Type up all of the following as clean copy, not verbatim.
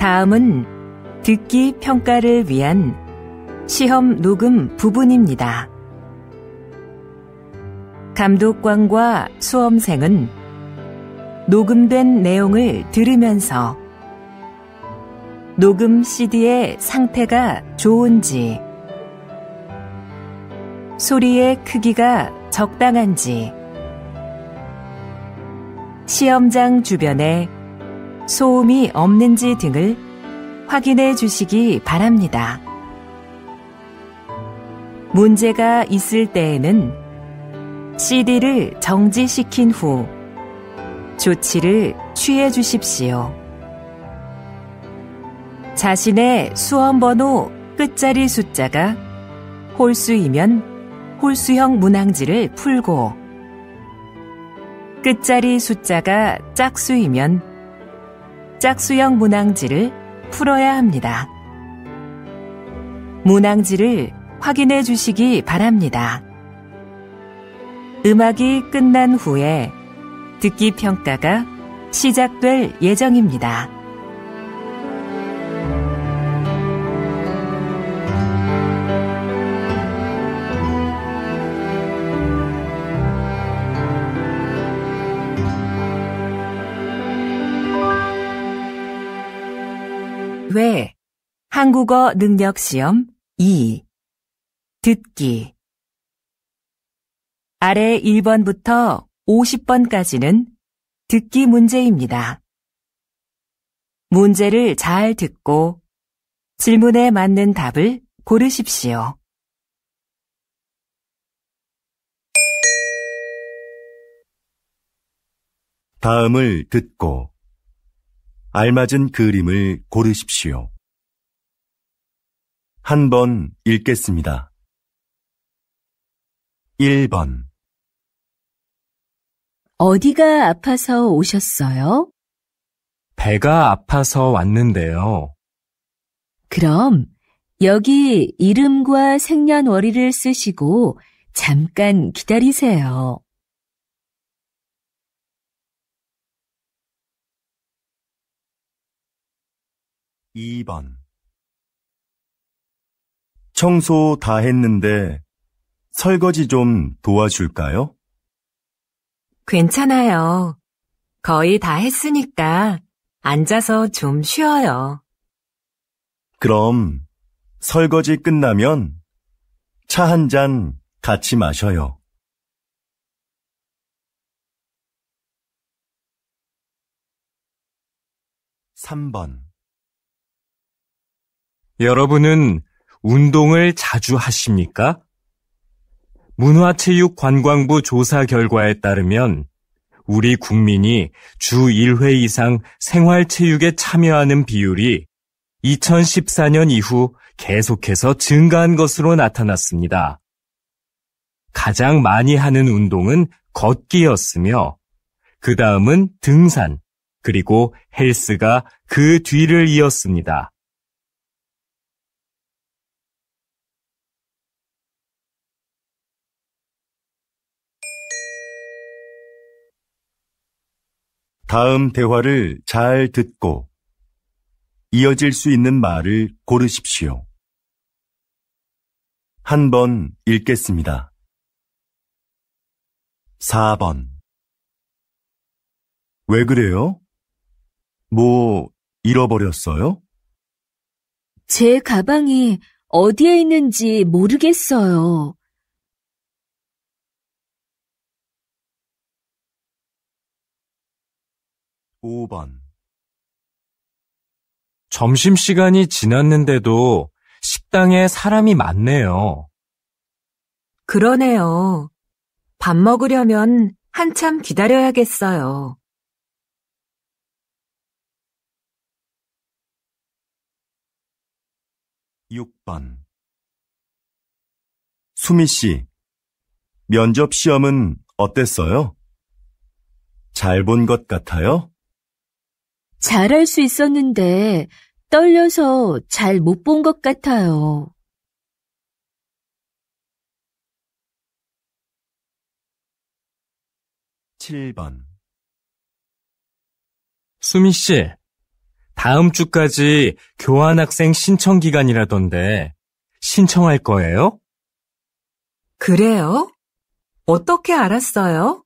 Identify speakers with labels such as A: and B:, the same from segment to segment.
A: 다음은 듣기 평가를 위한 시험 녹음 부분입니다. 감독관과 수험생은 녹음된 내용을 들으면서 녹음 CD의 상태가 좋은지, 소리의 크기가 적당한지, 시험장 주변에 소음이 없는지 등을 확인해 주시기 바랍니다. 문제가 있을 때에는 CD를 정지시킨 후 조치를 취해 주십시오. 자신의 수험번호 끝자리 숫자가 홀수이면 홀수형 문항지를 풀고, 끝자리 숫자가 짝수이면 짝수형 문항지를 풀어야 합니다. 문항지를 확인해 주시기 바랍니다. 음악이 끝난 후에 듣기 평가가 시작될 예정입니다. 회 한국어 능력 시험 2 듣기. 아래 1번부터 50번까지는 듣기 문제입니다. 문제를 잘 듣고 질문에 맞는 답을 고르십시오.
B: 다음을 듣고 알맞은 그림을 고르십시오. 한 번 읽겠습니다. 1번.
C: 어디가 아파서 오셨어요?
D: 배가 아파서 왔는데요.
C: 그럼 여기 이름과 생년월일을 쓰시고 잠깐 기다리세요.
B: 2번. 청소 다 했는데 설거지 좀 도와줄까요?
A: 괜찮아요. 거의 다 했으니까 앉아서 좀 쉬어요.
B: 그럼 설거지 끝나면 차 한 잔 같이 마셔요. 3번.
D: 여러분은 운동을 자주 하십니까? 문화체육관광부 조사 결과에 따르면 우리 국민이 주 1회 이상 생활체육에 참여하는 비율이 2014년 이후 계속해서 증가한 것으로 나타났습니다. 가장 많이 하는 운동은 걷기였으며 그 다음은 등산, 그리고 헬스가 그 뒤를 이었습니다.
B: 다음 대화를 잘 듣고 이어질 수 있는 말을 고르십시오. 한 번 읽겠습니다. 4번. 왜 그래요? 뭐 잃어버렸어요?
C: 제 가방이 어디에 있는지 모르겠어요.
B: 5번.
D: 점심시간이 지났는데도 식당에 사람이 많네요.
A: 그러네요. 밥 먹으려면 한참 기다려야겠어요.
B: 6번. 수미 씨, 면접 시험은 어땠어요? 잘 본 것 같아요?
C: 잘할 수 있었는데 떨려서 잘 못 본 것 같아요.
B: 7번.
D: 수미 씨, 다음 주까지 교환학생 신청 기간이라던데 신청할 거예요?
A: 그래요? 어떻게 알았어요?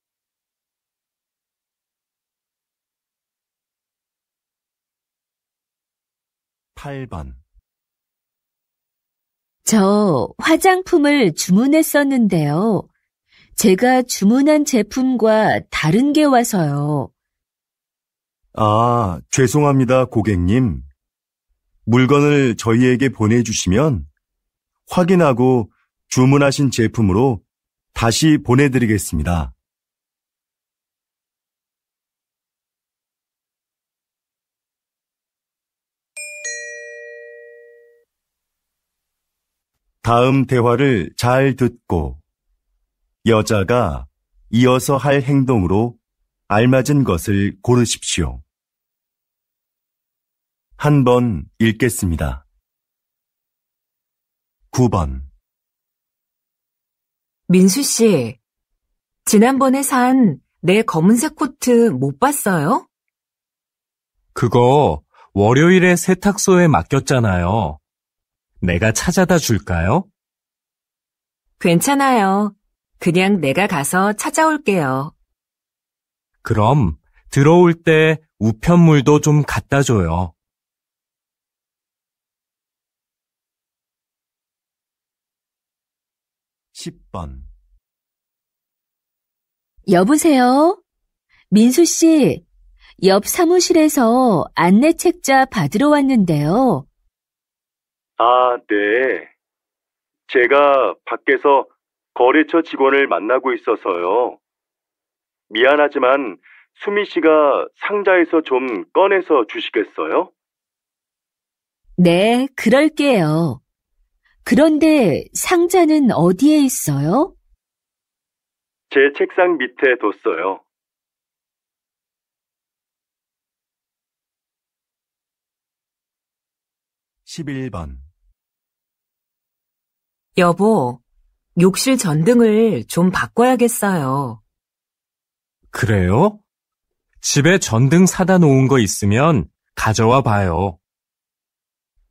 B: (8번)
C: 저 화장품을 주문했었는데요. 제가 주문한 제품과 다른 게 와서요.
B: 아, 죄송합니다, 고객님. 물건을 저희에게 보내주시면 확인하고 주문하신 제품으로 다시 보내드리겠습니다. 다음 대화를 잘 듣고 여자가 이어서 할 행동으로 알맞은 것을 고르십시오. 한 번 읽겠습니다. 9번.
A: 민수 씨, 지난번에 산 내 검은색 코트 못 봤어요?
D: 그거 월요일에 세탁소에 맡겼잖아요. 내가 찾아다 줄까요?
A: 괜찮아요. 그냥 내가 가서 찾아올게요.
D: 그럼 들어올 때 우편물도 좀 갖다 줘요.
B: 10번.
C: 여보세요? 민수 씨, 옆 사무실에서 안내 책자 받으러 왔는데요.
B: 아, 네. 제가 밖에서 거래처 직원을 만나고 있어서요. 미안하지만 수미 씨가 상자에서 좀 꺼내서 주시겠어요?
C: 네, 그럴게요. 그런데 상자는 어디에 있어요?
B: 제 책상 밑에 뒀어요. 11번.
A: 여보, 욕실 전등을 좀 바꿔야겠어요.
D: 그래요? 집에 전등 사다 놓은 거 있으면 가져와 봐요.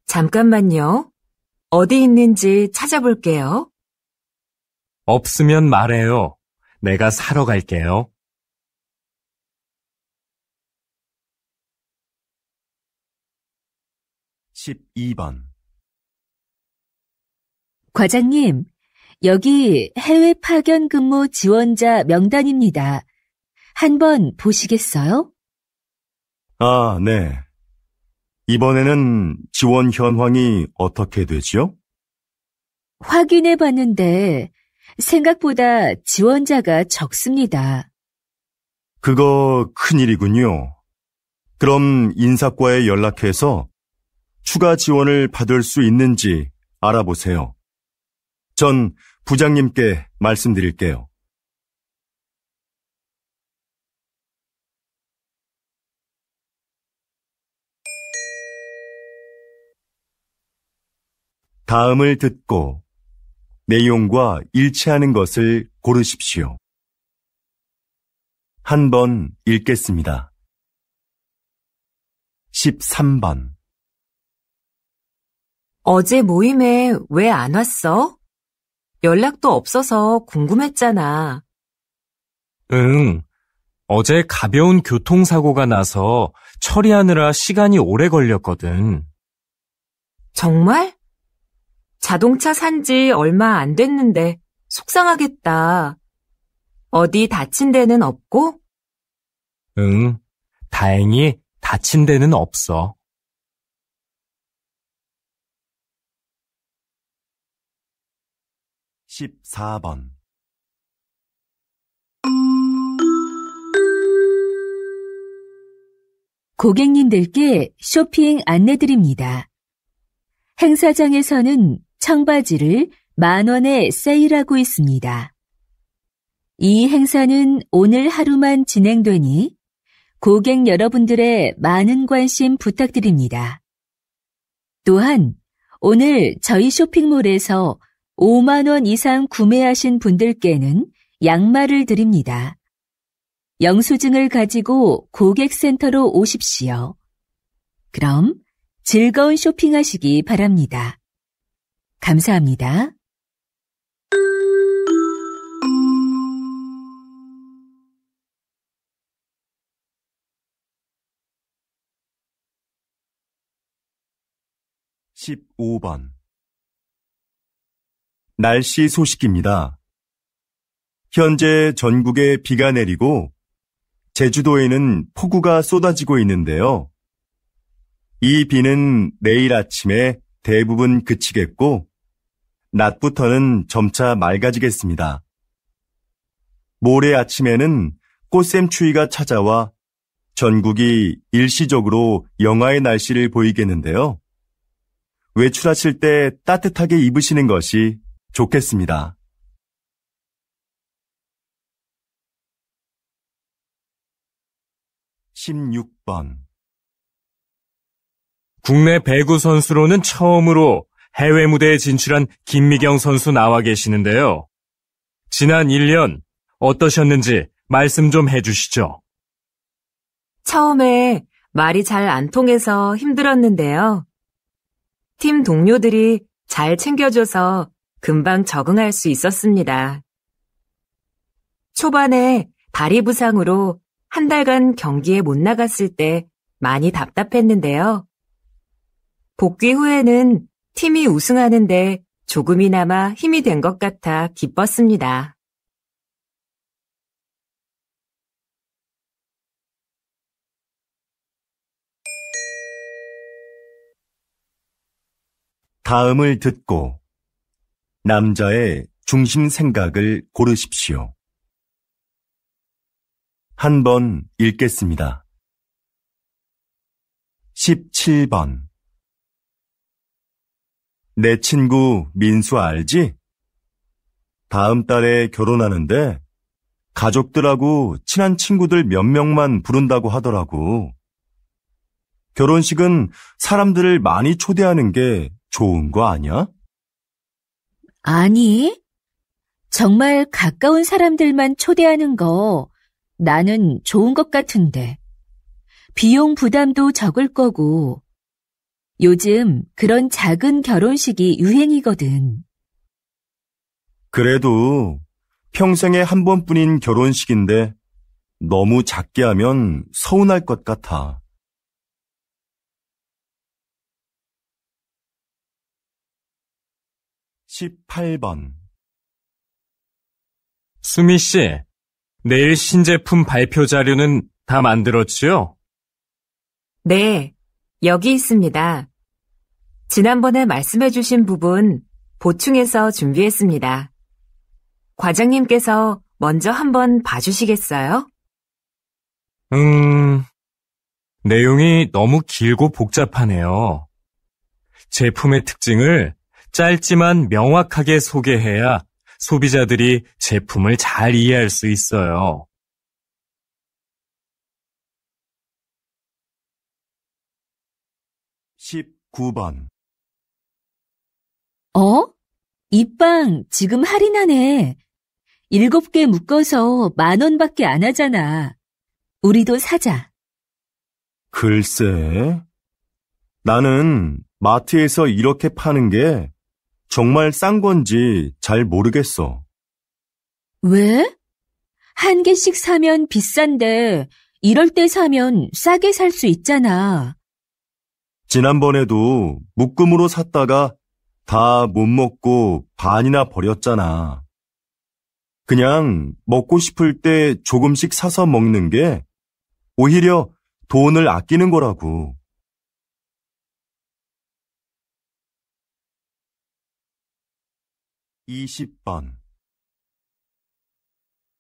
A: 잠깐만요. 어디 있는지 찾아볼게요.
D: 없으면 말해요. 내가 사러 갈게요.
B: 12번.
C: 과장님, 여기 해외 파견 근무 지원자 명단입니다. 한번 보시겠어요?
B: 아, 네. 이번에는 지원 현황이 어떻게 되죠?
C: 확인해 봤는데 생각보다 지원자가 적습니다.
B: 그거 큰일이군요. 그럼 인사과에 연락해서 추가 지원을 받을 수 있는지 알아보세요. 전 부장님께 말씀드릴게요. 다음을 듣고 내용과 일치하는 것을 고르십시오. 한 번 읽겠습니다. 13번.
A: 어제 모임에 왜 안 왔어? 연락도 없어서 궁금했잖아.
D: 응. 어제 가벼운 교통사고가 나서 처리하느라 시간이 오래 걸렸거든.
A: 정말? 자동차 산 지 얼마 안 됐는데 속상하겠다. 어디 다친 데는 없고?
D: 응. 다행히 다친 데는 없어.
B: 14번.
C: 고객님들께 쇼핑 안내드립니다. 행사장에서는 청바지를 10,000원에 세일하고 있습니다. 이 행사는 오늘 하루만 진행되니 고객 여러분들의 많은 관심 부탁드립니다. 또한 오늘 저희 쇼핑몰에서 5만 원 이상 구매하신 분들께는 양말을 드립니다. 영수증을 가지고 고객센터로 오십시오. 그럼 즐거운 쇼핑하시기 바랍니다. 감사합니다.
B: (15번) 날씨 소식입니다. 현재 전국에 비가 내리고 제주도에는 폭우가 쏟아지고 있는데요. 이 비는 내일 아침에 대부분 그치겠고 낮부터는 점차 맑아지겠습니다. 모레 아침에는 꽃샘추위가 찾아와 전국이 일시적으로 영하의 날씨를 보이겠는데요. 외출하실 때 따뜻하게 입으시는 것이 좋겠습니다. (16번)
D: 국내 배구 선수로는 처음으로 해외 무대에 진출한 김미경 선수 나와 계시는데요. 지난 1년 어떠셨는지 말씀 좀 해주시죠.
A: 처음에 말이 잘 안 통해서 힘들었는데요. 팀 동료들이 잘 챙겨줘서 금방 적응할 수 있었습니다. 초반에 다리 부상으로 한 달간 경기에 못 나갔을 때 많이 답답했는데요. 복귀 후에는 팀이 우승하는데 조금이나마 힘이 된 것 같아 기뻤습니다.
B: 다음을 듣고 남자의 중심 생각을 고르십시오. 한 번 읽겠습니다. 17번 내 친구 민수 알지? 다음 달에 결혼하는데 가족들하고 친한 친구들 몇 명만 부른다고 하더라고. 결혼식은 사람들을 많이 초대하는 게 좋은 거 아니야?
C: 아니, 정말 가까운 사람들만 초대하는 거 나는 좋은 것 같은데. 비용 부담도 적을 거고. 요즘 그런 작은 결혼식이 유행이거든.
B: 그래도 평생에 한 번뿐인 결혼식인데 너무 작게 하면 서운할 것 같아. 18번
D: 수미 씨, 내일 신제품 발표 자료는 다 만들었지요?
A: 네, 여기 있습니다. 지난번에 말씀해주신 부분 보충해서 준비했습니다. 과장님께서 먼저 한번 봐주시겠어요?
D: 내용이 너무 길고 복잡하네요. 제품의 특징을 짧지만 명확하게 소개해야 소비자들이 제품을 잘 이해할 수 있어요.
B: 19번
C: 이 빵 지금 할인하네. 7개 묶어서 10,000원밖에 안 하잖아. 우리도 사자.
B: 글쎄, 나는 마트에서 이렇게 파는 게 정말 싼 건지 잘 모르겠어.
C: 왜? 한 개씩 사면 비싼데 이럴 때 사면 싸게 살 수 있잖아.
B: 지난번에도 묶음으로 샀다가 다 못 먹고 반이나 버렸잖아. 그냥 먹고 싶을 때 조금씩 사서 먹는 게 오히려 돈을 아끼는 거라고. 20번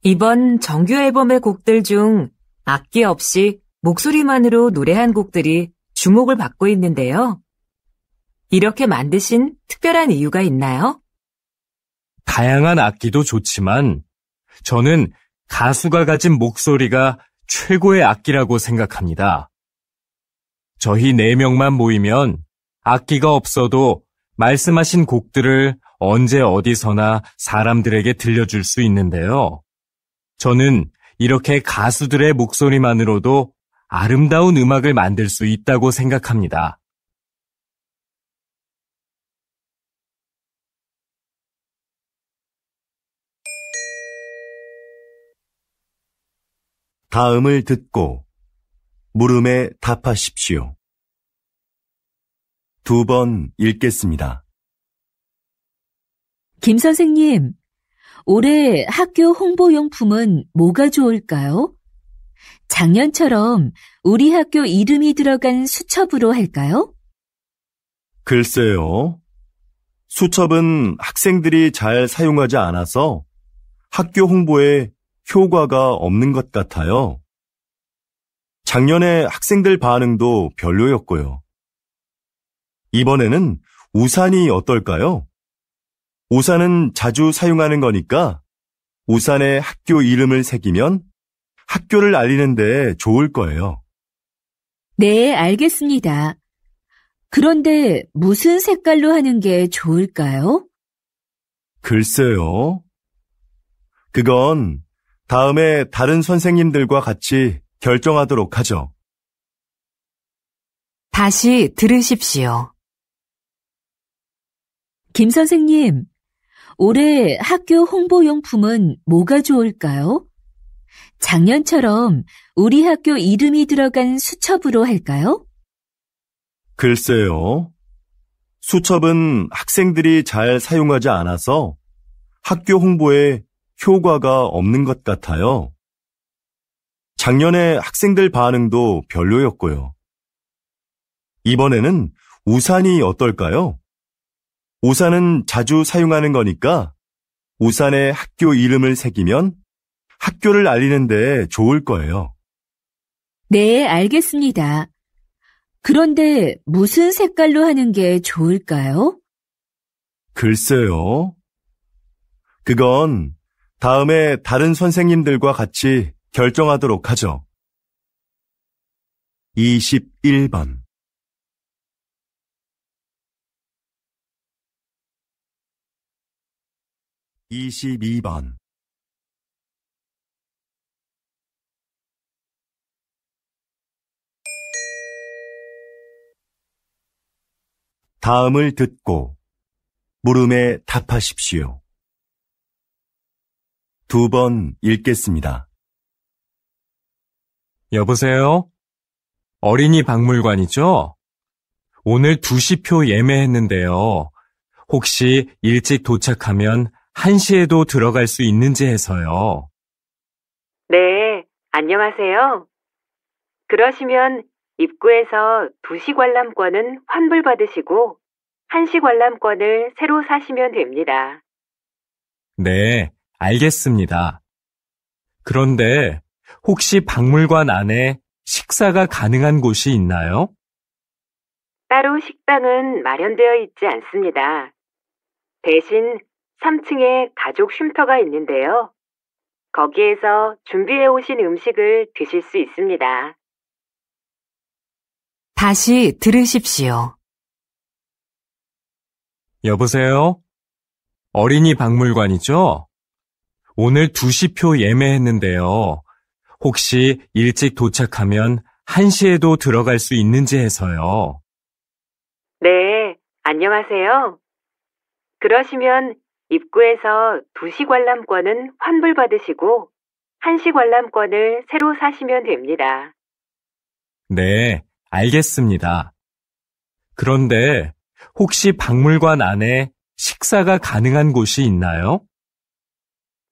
A: 이번 정규 앨범의 곡들 중 악기 없이 목소리만으로 노래한 곡들이 주목을 받고 있는데요. 이렇게 만드신 특별한 이유가 있나요?
D: 다양한 악기도 좋지만 저는 가수가 가진 목소리가 최고의 악기라고 생각합니다. 저희 4명만 모이면 악기가 없어도 말씀하신 곡들을 언제 어디서나 사람들에게 들려줄 수 있는데요. 저는 이렇게 가수들의 목소리만으로도 아름다운 음악을 만들 수 있다고 생각합니다.
B: 다음을 듣고 물음에 답하십시오. 2번 읽겠습니다.
C: 김 선생님, 올해 학교 홍보용품은 뭐가 좋을까요? 작년처럼 우리 학교 이름이 들어간 수첩으로 할까요?
B: 글쎄요. 수첩은 학생들이 잘 사용하지 않아서 학교 홍보에 효과가 없는 것 같아요. 작년에 학생들 반응도 별로였고요. 이번에는 우산이 어떨까요? 우산은 자주 사용하는 거니까 우산에 학교 이름을 새기면 학교를 알리는 데 좋을 거예요.
C: 네, 알겠습니다. 그런데 무슨 색깔로 하는 게 좋을까요?
B: 글쎄요. 그건 다음에 다른 선생님들과 같이 결정하도록 하죠.
A: 다시 들으십시오.
C: 김 선생님, 올해 학교 홍보용품은 뭐가 좋을까요? 작년처럼 우리 학교 이름이 들어간 수첩으로 할까요?
B: 글쎄요. 수첩은 학생들이 잘 사용하지 않아서 학교 홍보에 효과가 없는 것 같아요. 작년에 학생들 반응도 별로였고요. 이번에는 우산이 어떨까요? 우산은 자주 사용하는 거니까 우산에 학교 이름을 새기면 학교를 알리는 데 좋을 거예요.
C: 네, 알겠습니다. 그런데 무슨 색깔로 하는 게 좋을까요?
B: 글쎄요. 그건 다음에 다른 선생님들과 같이 결정하도록 하죠. 21번 22번 다음을 듣고 물음에 답하십시오. 2번 읽겠습니다.
D: 여보세요? 어린이 박물관이죠? 오늘 2시표 예매했는데요. 혹시 일찍 도착하면 1시에도 들어갈 수 있는지 해서요.
A: 네, 안녕하세요. 그러시면 입구에서 2시 관람권은 환불받으시고 1시 관람권을 새로 사시면 됩니다.
D: 네, 알겠습니다. 그런데 혹시 박물관 안에 식사가 가능한 곳이 있나요?
A: 따로 식당은 마련되어 있지 않습니다. 대신 3층에 가족 쉼터가 있는데요. 거기에서 준비해 오신 음식을 드실 수 있습니다. 다시 들으십시오.
D: 여보세요? 어린이 박물관이죠? 오늘 2시표 예매했는데요. 혹시 일찍 도착하면 1시에도 들어갈 수 있는지 해서요.
A: 네, 안녕하세요. 그러시면 입구에서 2시 관람권은 환불받으시고 1시 관람권을 새로 사시면 됩니다.
D: 네, 알겠습니다. 그런데 혹시 박물관 안에 식사가 가능한 곳이 있나요?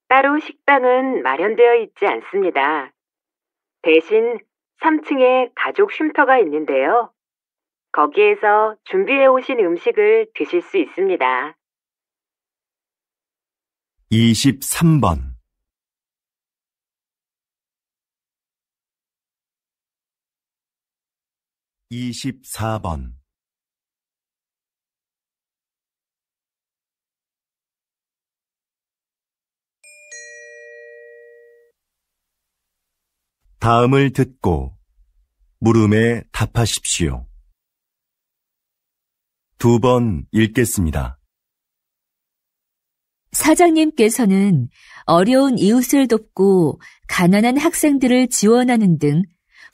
A: 따로 식당은 마련되어 있지 않습니다. 대신 3층에 가족 쉼터가 있는데요. 거기에서 준비해 오신 음식을 드실 수 있습니다.
B: 23번 24번 다음을 듣고 물음에 답하십시오. 2번 읽겠습니다.
C: 사장님께서는 어려운 이웃을 돕고 가난한 학생들을 지원하는 등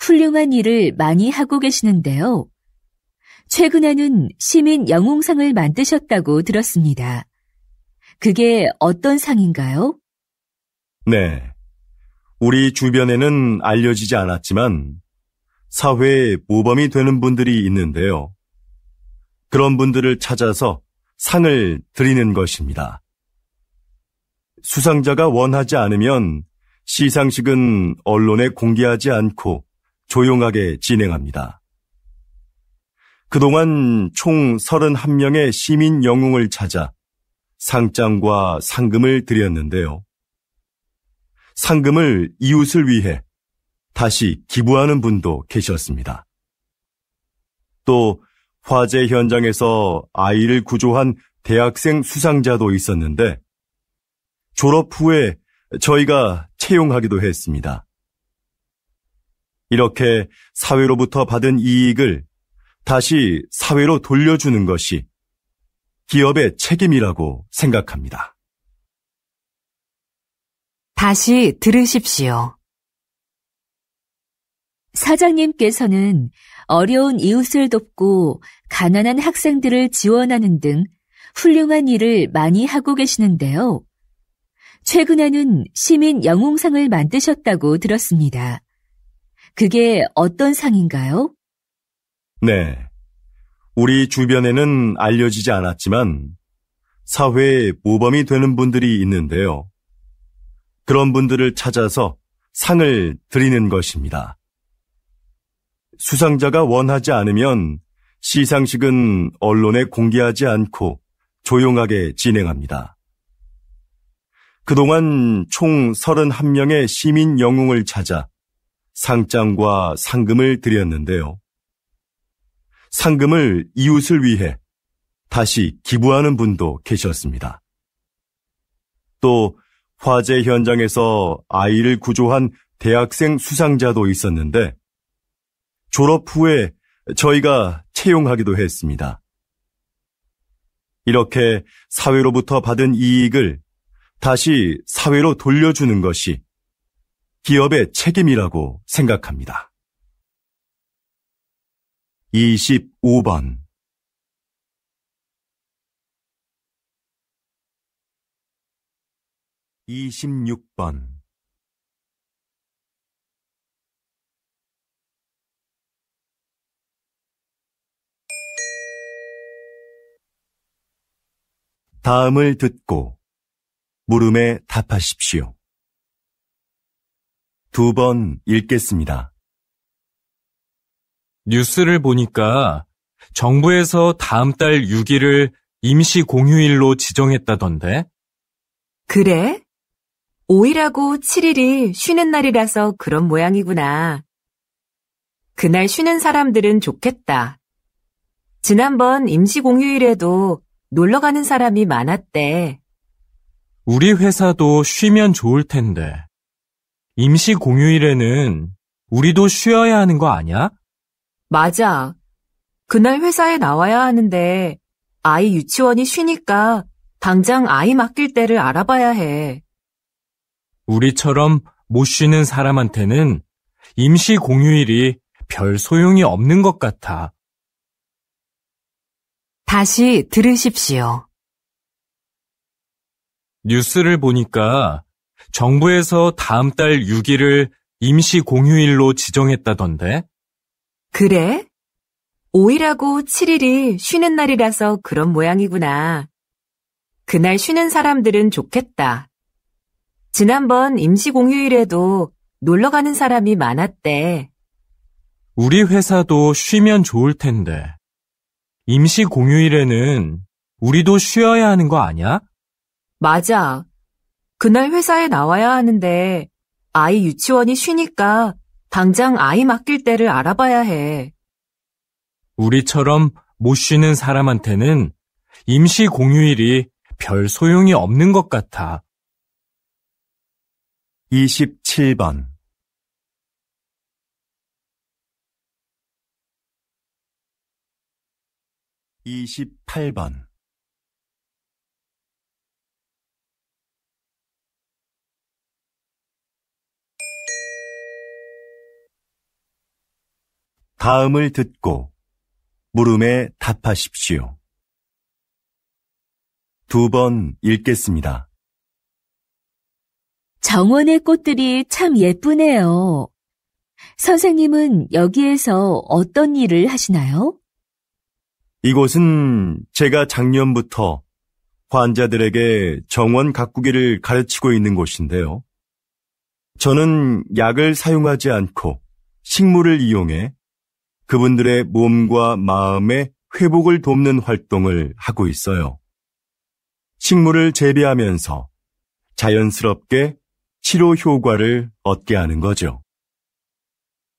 C: 훌륭한 일을 많이 하고 계시는데요. 최근에는 시민 영웅상을 만드셨다고 들었습니다. 그게 어떤 상인가요?
B: 네. 우리 주변에는 알려지지 않았지만 사회에 모범이 되는 분들이 있는데요. 그런 분들을 찾아서 상을 드리는 것입니다. 수상자가 원하지 않으면 시상식은 언론에 공개하지 않고 조용하게 진행합니다. 그동안 총 31명의 시민 영웅을 찾아 상장과 상금을 드렸는데요. 상금을 이웃을 위해 다시 기부하는 분도 계셨습니다. 또 화재 현장에서 아이를 구조한 대학생 수상자도 있었는데 졸업 후에 저희가 채용하기도 했습니다. 이렇게 사회로부터 받은 이익을 다시 사회로 돌려주는 것이 기업의 책임이라고 생각합니다.
A: 다시 들으십시오.
C: 사장님께서는 어려운 이웃을 돕고 가난한 학생들을 지원하는 등 훌륭한 일을 많이 하고 계시는데요. 최근에는 시민 영웅상을 만드셨다고 들었습니다. 그게 어떤 상인가요?
B: 네. 우리 주변에는 알려지지 않았지만 사회에 모범이 되는 분들이 있는데요. 그런 분들을 찾아서 상을 드리는 것입니다. 수상자가 원하지 않으면 시상식은 언론에 공개하지 않고 조용하게 진행합니다. 그동안 총 31명의 시민 영웅을 찾아 상장과 상금을 드렸는데요. 상금을 이웃을 위해 다시 기부하는 분도 계셨습니다. 또 화재 현장에서 아이를 구조한 대학생 수상자도 있었는데 졸업 후에 저희가 채용하기도 했습니다. 이렇게 사회로부터 받은 이익을 다시 사회로 돌려주는 것이 기업의 책임이라고 생각합니다. 25번 26번 다음을 듣고 물음에 답하십시오. 2번 읽겠습니다.
D: 뉴스를 보니까 정부에서 다음 달 6일을 임시 공휴일로 지정했다던데?
A: 그래? 5일하고 7일이 쉬는 날이라서 그런 모양이구나. 그날 쉬는 사람들은 좋겠다. 지난번 임시공휴일에도 놀러 가는 사람이 많았대.
D: 우리 회사도 쉬면 좋을 텐데. 임시 공휴일에는 우리도 쉬어야 하는 거 아니야?
A: 맞아. 그날 회사에 나와야 하는데 아이 유치원이 쉬니까 당장 아이 맡길 때를 알아봐야 해.
D: 우리처럼 못 쉬는 사람한테는 임시 공휴일이 별 소용이 없는 것 같아.
A: 다시 들으십시오.
D: 뉴스를 보니까 정부에서 다음 달 6일을 임시 공휴일로 지정했다던데?
A: 그래? 5일하고 7일이 쉬는 날이라서 그런 모양이구나. 그날 쉬는 사람들은 좋겠다. 지난번 임시공휴일에도 놀러 가는 사람이 많았대.
D: 우리 회사도 쉬면 좋을 텐데. 임시 공휴일에는 우리도 쉬어야 하는 거 아니야?
A: 맞아. 그날 회사에 나와야 하는데 아이 유치원이 쉬니까 당장 아이 맡길 때를 알아봐야 해.
D: 우리처럼 못 쉬는 사람한테는 임시 공휴일이 별 소용이 없는 것 같아.
B: 27번 28번 다음을 듣고 물음에 답하십시오. 2번 읽겠습니다.
C: 정원의 꽃들이 참 예쁘네요. 선생님은 여기에서 어떤 일을 하시나요?
B: 이곳은 제가 작년부터 환자들에게 정원 가꾸기를 가르치고 있는 곳인데요. 저는 약을 사용하지 않고 식물을 이용해 그분들의 몸과 마음의 회복을 돕는 활동을 하고 있어요. 식물을 재배하면서 자연스럽게 치료 효과를 얻게 하는 거죠.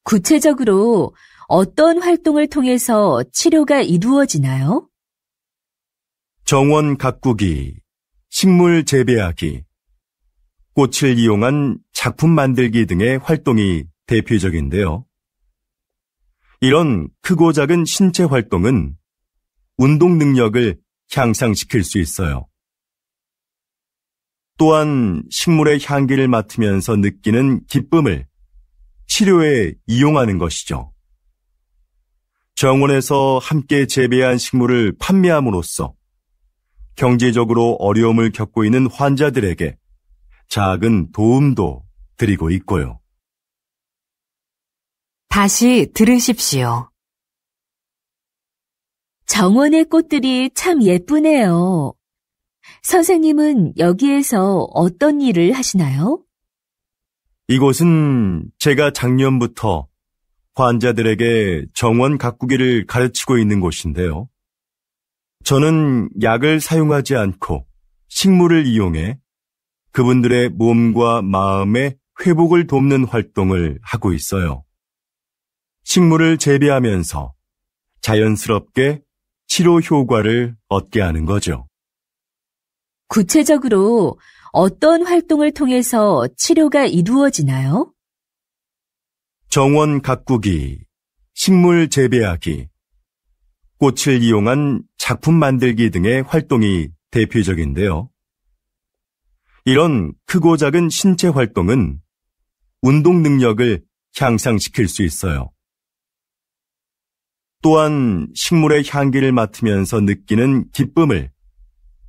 C: 구체적으로 어떤 활동을 통해서 치료가 이루어지나요?
B: 정원 가꾸기, 식물 재배하기, 꽃을 이용한 작품 만들기 등의 활동이 대표적인데요. 이런 크고 작은 신체 활동은 운동 능력을 향상시킬 수 있어요. 또한 식물의 향기를 맡으면서 느끼는 기쁨을 치료에 이용하는 것이죠. 정원에서 함께 재배한 식물을 판매함으로써 경제적으로 어려움을 겪고 있는 환자들에게 작은 도움도 드리고 있고요.
A: 다시 들으십시오.
C: 정원의 꽃들이 참 예쁘네요. 선생님은 여기에서 어떤 일을 하시나요?
B: 이곳은 제가 작년부터 환자들에게 정원 가꾸기를 가르치고 있는 곳인데요. 저는 약을 사용하지 않고 식물을 이용해 그분들의 몸과 마음의 회복을 돕는 활동을 하고 있어요. 식물을 재배하면서 자연스럽게 치료 효과를 얻게 하는 거죠.
C: 구체적으로 어떤 활동을 통해서 치료가 이루어지나요?
B: 정원 가꾸기, 식물 재배하기, 꽃을 이용한 작품 만들기 등의 활동이 대표적인데요. 이런 크고 작은 신체 활동은 운동 능력을 향상시킬 수 있어요. 또한 식물의 향기를 맡으면서 느끼는 기쁨을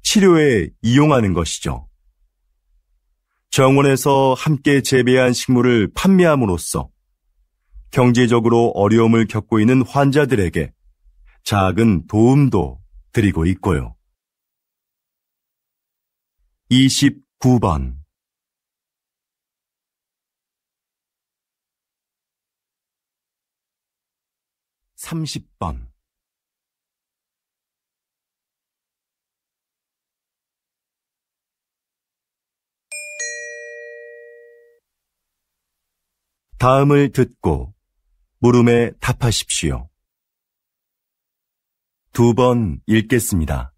B: 치료에 이용하는 것이죠. 정원에서 함께 재배한 식물을 판매함으로써 경제적으로 어려움을 겪고 있는 환자들에게 작은 도움도 드리고 있고요. 29번 30번 다음을 듣고 물음에 답하십시오. 2번 읽겠습니다.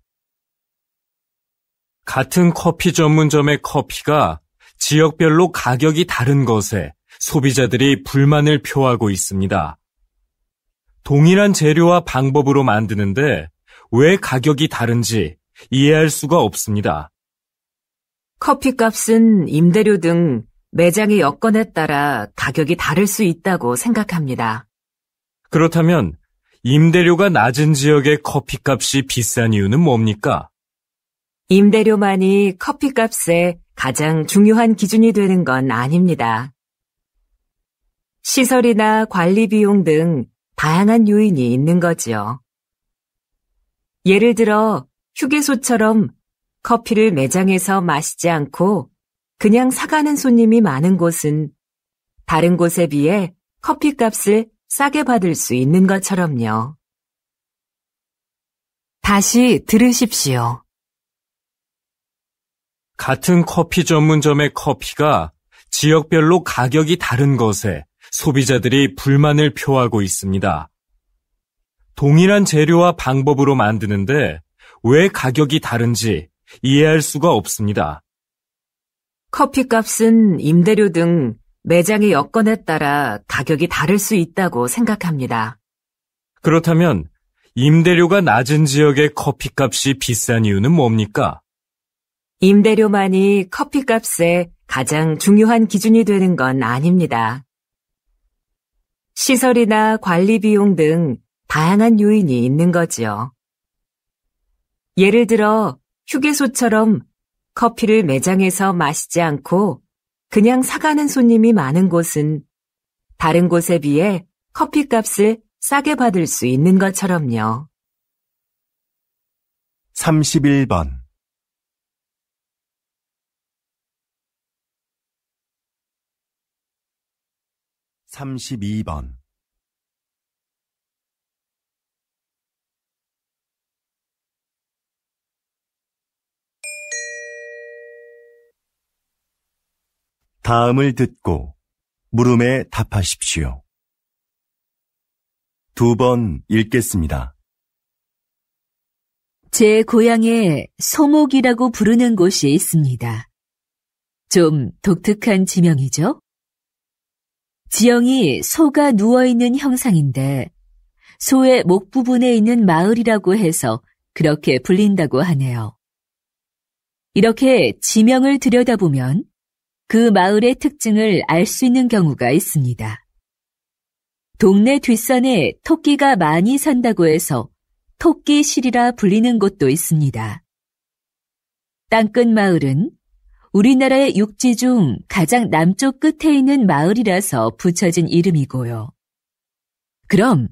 D: 같은 커피 전문점의 커피가 지역별로 가격이 다른 것에 소비자들이 불만을 표하고 있습니다. 동일한 재료와 방법으로 만드는데 왜 가격이 다른지 이해할 수가 없습니다.
A: 커피값은 임대료 등 매장의 여건에 따라 가격이 다를 수 있다고 생각합니다.
D: 그렇다면 임대료가 낮은 지역의 커피값이 비싼 이유는 뭡니까?
A: 임대료만이 커피값의 가장 중요한 기준이 되는 건 아닙니다. 시설이나 관리 비용 등 다양한 요인이 있는 거지요. 예를 들어 휴게소처럼 커피를 매장에서 마시지 않고 그냥 사가는 손님이 많은 곳은 다른 곳에 비해 커피값을 싸게 받을 수 있는 것처럼요. 다시 들으십시오.
D: 같은 커피 전문점의 커피가 지역별로 가격이 다른 것에 소비자들이 불만을 표하고 있습니다. 동일한 재료와 방법으로 만드는데 왜 가격이 다른지 이해할 수가 없습니다.
A: 커피값은 임대료 등 매장의 여건에 따라 가격이 다를 수 있다고 생각합니다.
D: 그렇다면 임대료가 낮은 지역의 커피값이 비싼 이유는 뭡니까?
A: 임대료만이 커피값의 가장 중요한 기준이 되는 건 아닙니다. 시설이나 관리 비용 등 다양한 요인이 있는 거지요. 예를 들어 휴게소처럼 커피를 매장에서 마시지 않고 그냥 사가는 손님이 많은 곳은 다른 곳에 비해 커피값을 싸게 받을 수 있는 것처럼요.
B: 31번 32번 다음을 듣고 물음에 답하십시오. 2번 읽겠습니다.
C: 제 고향에 소목이라고 부르는 곳이 있습니다. 좀 독특한 지명이죠? 지형이 소가 누워있는 형상인데 소의 목 부분에 있는 마을이라고 해서 그렇게 불린다고 하네요. 이렇게 지명을 들여다보면 그 마을의 특징을 알 수 있는 경우가 있습니다. 동네 뒷산에 토끼가 많이 산다고 해서 토끼실이라 불리는 곳도 있습니다. 땅끝 마을은 우리나라의 육지 중 가장 남쪽 끝에 있는 마을이라서 붙여진 이름이고요. 그럼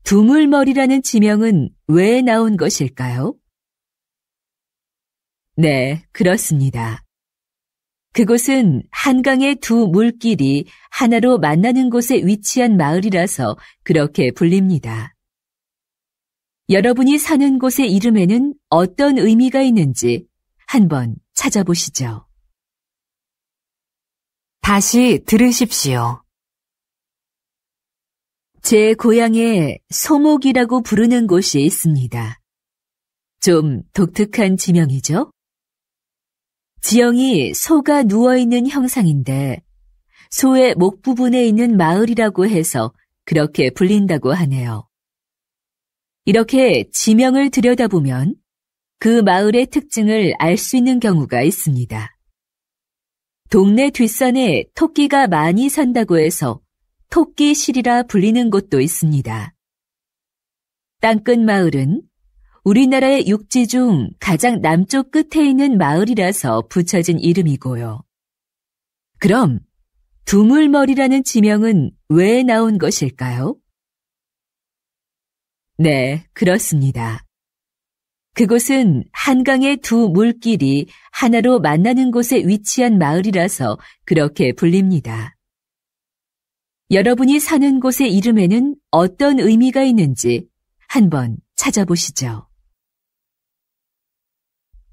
C: 두물머리라는 지명은 왜 나온 것일까요? 네, 그렇습니다. 그곳은 한강의 두 물길이 하나로 만나는 곳에 위치한 마을이라서 그렇게 불립니다. 여러분이 사는 곳의 이름에는 어떤 의미가 있는지 한번 찾아보시죠.
A: 다시 들으십시오.
C: 제 고향에 소목이라고 부르는 곳이 있습니다. 좀 독특한 지명이죠? 지형이 소가 누워있는 형상인데 소의 목 부분에 있는 마을이라고 해서 그렇게 불린다고 하네요. 이렇게 지명을 들여다보면 그 마을의 특징을 알 수 있는 경우가 있습니다. 동네 뒷산에 토끼가 많이 산다고 해서 토끼실이라 불리는 곳도 있습니다. 땅끝 마을은 우리나라의 육지 중 가장 남쪽 끝에 있는 마을이라서 붙여진 이름이고요. 그럼 두물머리라는 지명은 왜 나온 것일까요? 네, 그렇습니다. 그곳은 한강의 두 물길이 하나로 만나는 곳에 위치한 마을이라서 그렇게 불립니다. 여러분이 사는 곳의 이름에는 어떤 의미가 있는지 한번 찾아보시죠.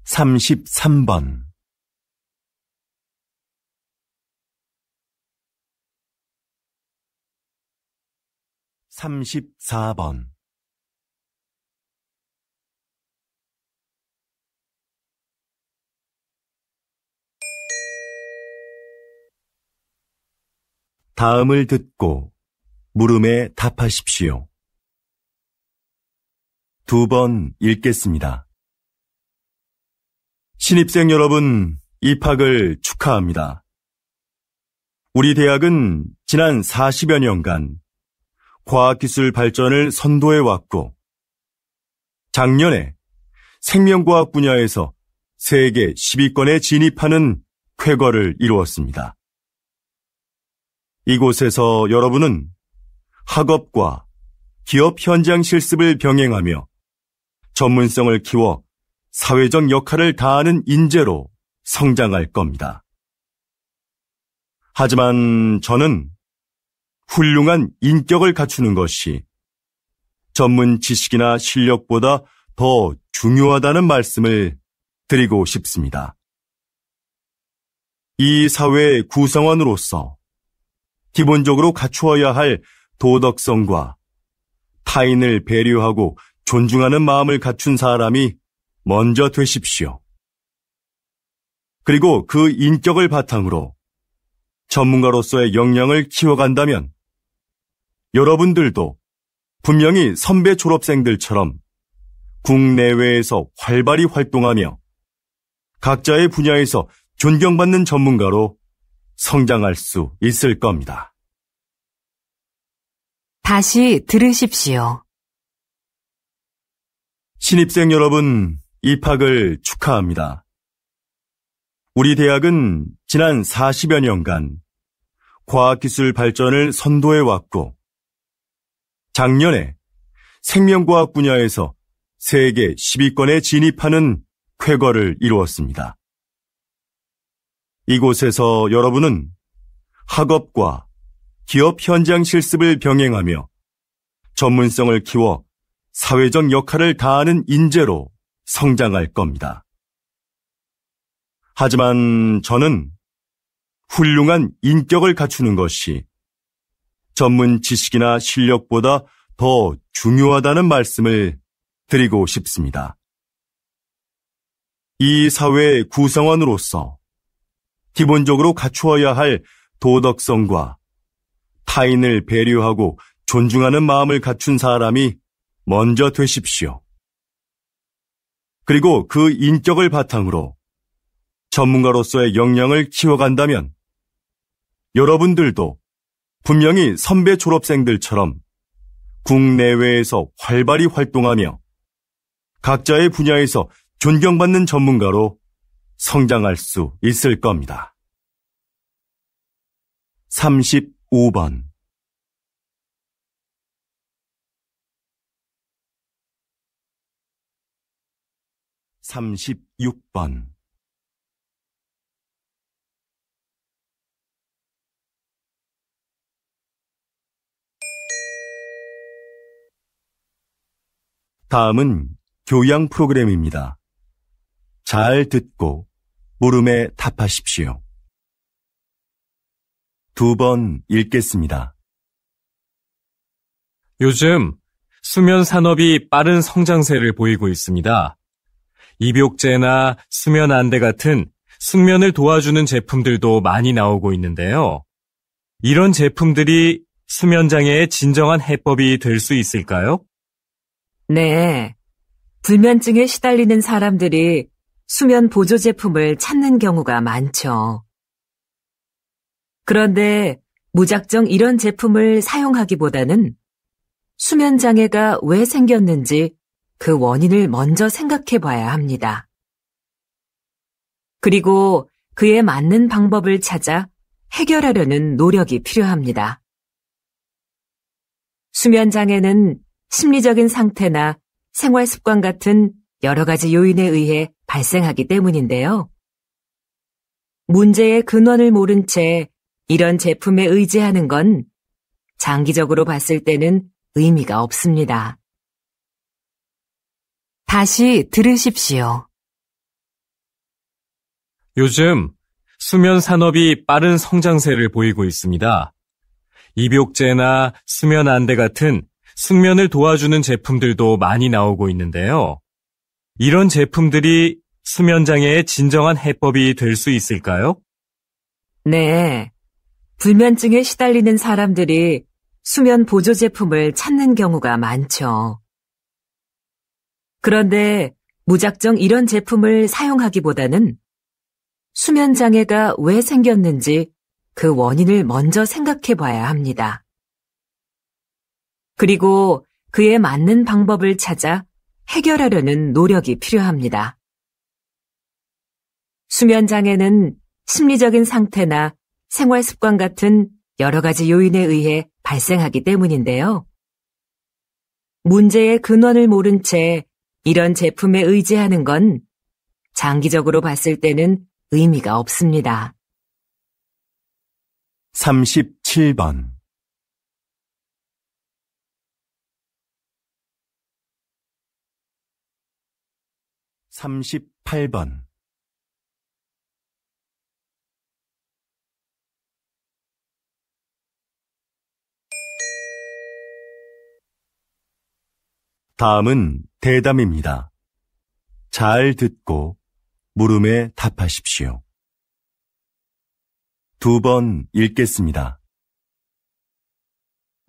B: 33번 34번 다음을 듣고 물음에 답하십시오. 2번 읽겠습니다. 신입생 여러분, 입학을 축하합니다. 우리 대학은 지난 40여 년간 과학기술 발전을 선도해왔고, 작년에 생명과학 분야에서 세계 10위권에 진입하는 쾌거를 이루었습니다. 이곳에서 여러분은 학업과 기업 현장 실습을 병행하며 전문성을 키워 사회적 역할을 다하는 인재로 성장할 겁니다. 하지만 저는 훌륭한 인격을 갖추는 것이 전문 지식이나 실력보다 더 중요하다는 말씀을 드리고 싶습니다. 이 사회의 구성원으로서 기본적으로 갖추어야 할 도덕성과 타인을 배려하고 존중하는 마음을 갖춘 사람이 먼저 되십시오. 그리고 그 인격을 바탕으로 전문가로서의 역량을 키워간다면 여러분들도 분명히 선배 졸업생들처럼 국내외에서 활발히 활동하며 각자의 분야에서 존경받는 전문가로 성장할 수 있을 겁니다.
A: 다시 들으십시오.
B: 신입생 여러분, 입학을 축하합니다. 우리 대학은 지난 40여 년간 과학기술 발전을 선도해왔고, 작년에 생명과학 분야에서 세계 10위권에 진입하는 쾌거를 이루었습니다. 이곳에서 여러분은 학업과 기업 현장 실습을 병행하며 전문성을 키워 사회적 역할을 다하는 인재로 성장할 겁니다. 하지만 저는 훌륭한 인격을 갖추는 것이 전문 지식이나 실력보다 더 중요하다는 말씀을 드리고 싶습니다. 이 사회의 구성원으로서 기본적으로 갖추어야 할 도덕성과 타인을 배려하고 존중하는 마음을 갖춘 사람이 먼저 되십시오. 그리고 그 인격을 바탕으로 전문가로서의 역량을 키워간다면 여러분들도 분명히 선배 졸업생들처럼 국내외에서 활발히 활동하며 각자의 분야에서 존경받는 전문가로 성장할 수 있을 겁니다. 35번 36번 다음은 교양 프로그램입니다. 잘 듣고 물음에 답하십시오. 2번 읽겠습니다.
D: 요즘 수면 산업이 빠른 성장세를 보이고 있습니다. 입욕제나 수면 안대 같은 숙면을 도와주는 제품들도 많이 나오고 있는데요. 이런 제품들이 수면 장애의 진정한 해법이 될 수 있을까요?
A: 네. 불면증에 시달리는 사람들이 수면 보조 제품을 찾는 경우가 많죠. 그런데 무작정 이런 제품을 사용하기보다는 수면 장애가 왜 생겼는지 그 원인을 먼저 생각해 봐야 합니다. 그리고 그에 맞는 방법을 찾아 해결하려는 노력이 필요합니다. 수면 장애는 심리적인 상태나 생활 습관 같은 여러 가지 요인에 의해 발생하기 때문인데요. 문제의 근원을 모른 채 이런 제품에 의지하는 건 장기적으로 봤을 때는 의미가 없습니다. 다시 들으십시오.
D: 요즘 수면 산업이 빠른 성장세를 보이고 있습니다. 입욕제나 수면 안대 같은 숙면을 도와주는 제품들도 많이 나오고 있는데요. 이런 제품들이 수면 장애의 진정한 해법이 될 수 있을까요?
A: 네. 불면증에 시달리는 사람들이 수면 보조 제품을 찾는 경우가 많죠. 그런데 무작정 이런 제품을 사용하기보다는 수면 장애가 왜 생겼는지 그 원인을 먼저 생각해 봐야 합니다. 그리고 그에 맞는 방법을 찾아 해결하려는 노력이 필요합니다. 수면 장애는 심리적인 상태나 생활 습관 같은 여러 가지 요인에 의해 발생하기 때문인데요. 문제의 근원을 모른 채 이런 제품에 의지하는 건 장기적으로 봤을 때는 의미가 없습니다.
B: 37번 38번 다음은 대담입니다. 잘 듣고 물음에 답하십시오. 2번 읽겠습니다.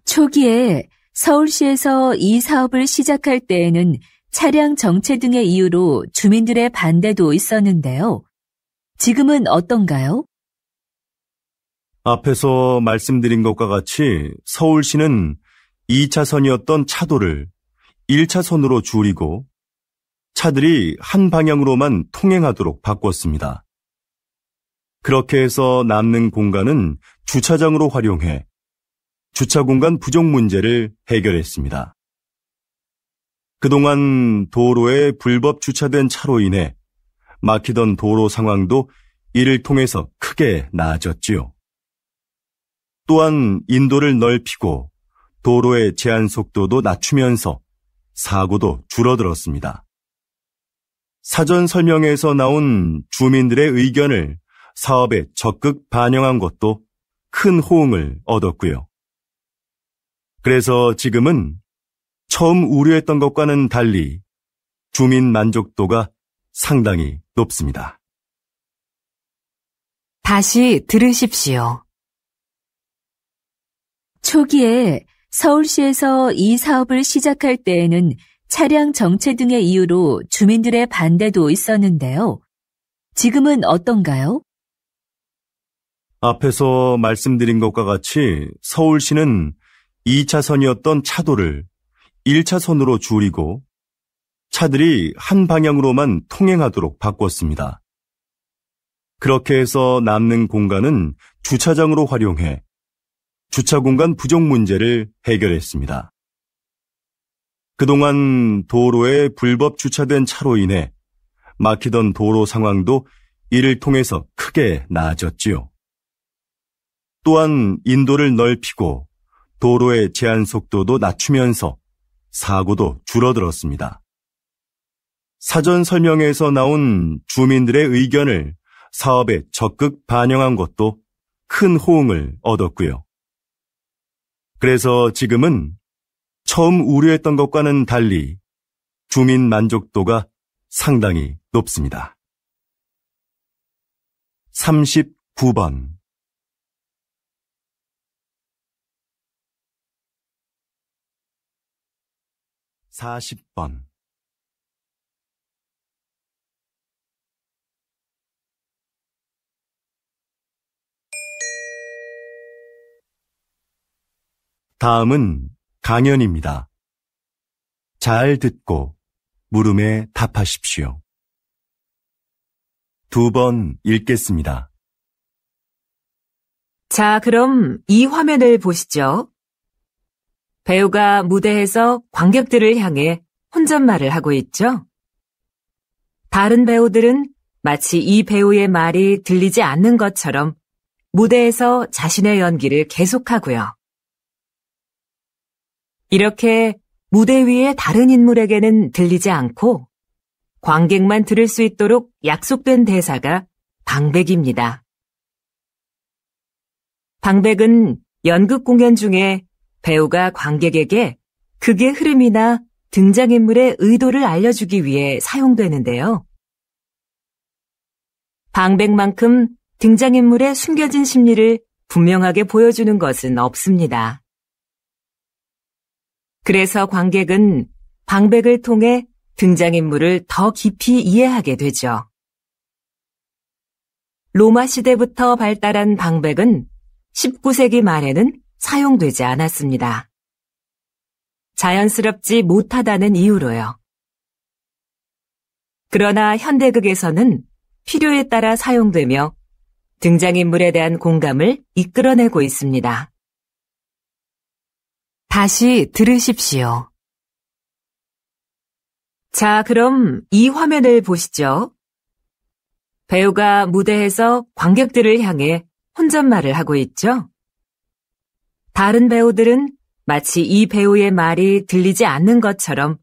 C: 초기에 서울시에서 이 사업을 시작할 때에는 차량 정체 등의 이유로 주민들의 반대도 있었는데요. 지금은 어떤가요?
B: 앞에서 말씀드린 것과 같이 서울시는 2차선이었던 차도를 1차선으로 줄이고 차들이 한 방향으로만 통행하도록 바꿨습니다. 그렇게 해서 남는 공간은 주차장으로 활용해 주차 공간 부족 문제를 해결했습니다. 그동안 도로에 불법 주차된 차로 인해 막히던 도로 상황도 이를 통해서 크게 나아졌지요. 또한 인도를 넓히고 도로의 제한 속도도 낮추면서 사고도 줄어들었습니다. 사전 설명회에서 나온 주민들의 의견을 사업에 적극 반영한 것도 큰 호응을 얻었고요. 그래서 지금은 처음 우려했던 것과는 달리 주민 만족도가 상당히 높습니다.
A: 다시 들으십시오.
C: 초기에 서울시에서 이 사업을 시작할 때에는 차량 정체 등의 이유로 주민들의 반대도 있었는데요. 지금은 어떤가요?
B: 앞에서 말씀드린 것과 같이 서울시는 2차선이었던 차도를 1차선으로 줄이고 차들이 한 방향으로만 통행하도록 바꿨습니다. 그렇게 해서 남는 공간은 주차장으로 활용해 주차 공간 부족 문제를 해결했습니다. 그동안 도로에 불법 주차된 차로 인해 막히던 도로 상황도 이를 통해서 크게 나아졌지요. 또한 인도를 넓히고 도로의 제한 속도도 낮추면서 사고도 줄어들었습니다. 사전 설명회에서 나온 주민들의 의견을 사업에 적극 반영한 것도 큰 호응을 얻었고요. 그래서 지금은 처음 우려했던 것과는 달리 주민 만족도가 상당히 높습니다. 39번 40번 다음은 강연입니다. 잘 듣고 물음에 답하십시오. 2번 읽겠습니다.
A: 자, 그럼 이 화면을 보시죠. 배우가 무대에서 관객들을 향해 혼잣말을 하고 있죠. 다른 배우들은 마치 이 배우의 말이 들리지 않는 것처럼 무대에서 자신의 연기를 계속하고요. 이렇게 무대 위의 다른 인물에게는 들리지 않고 관객만 들을 수 있도록 약속된 대사가 방백입니다. 방백은 연극 공연 중에 배우가 관객에게 극의 흐름이나 등장인물의 의도를 알려주기 위해 사용되는데요. 방백만큼 등장인물의 숨겨진 심리를 분명하게 보여주는 것은 없습니다. 그래서 관객은 방백을 통해 등장인물을 더 깊이 이해하게 되죠. 로마 시대부터 발달한 방백은 19세기 말에는 사용되지 않았습니다. 자연스럽지 못하다는 이유로요. 그러나 현대극에서는 필요에 따라 사용되며 등장인물에 대한 공감을 이끌어내고 있습니다. 다시 들으십시오. 자, 그럼 이 화면을 보시죠. 배우가 무대에서 관객들을 향해 혼잣말을 하고 있죠. 다른 배우들은 마치 이 배우의 말이 들리지 않는 것처럼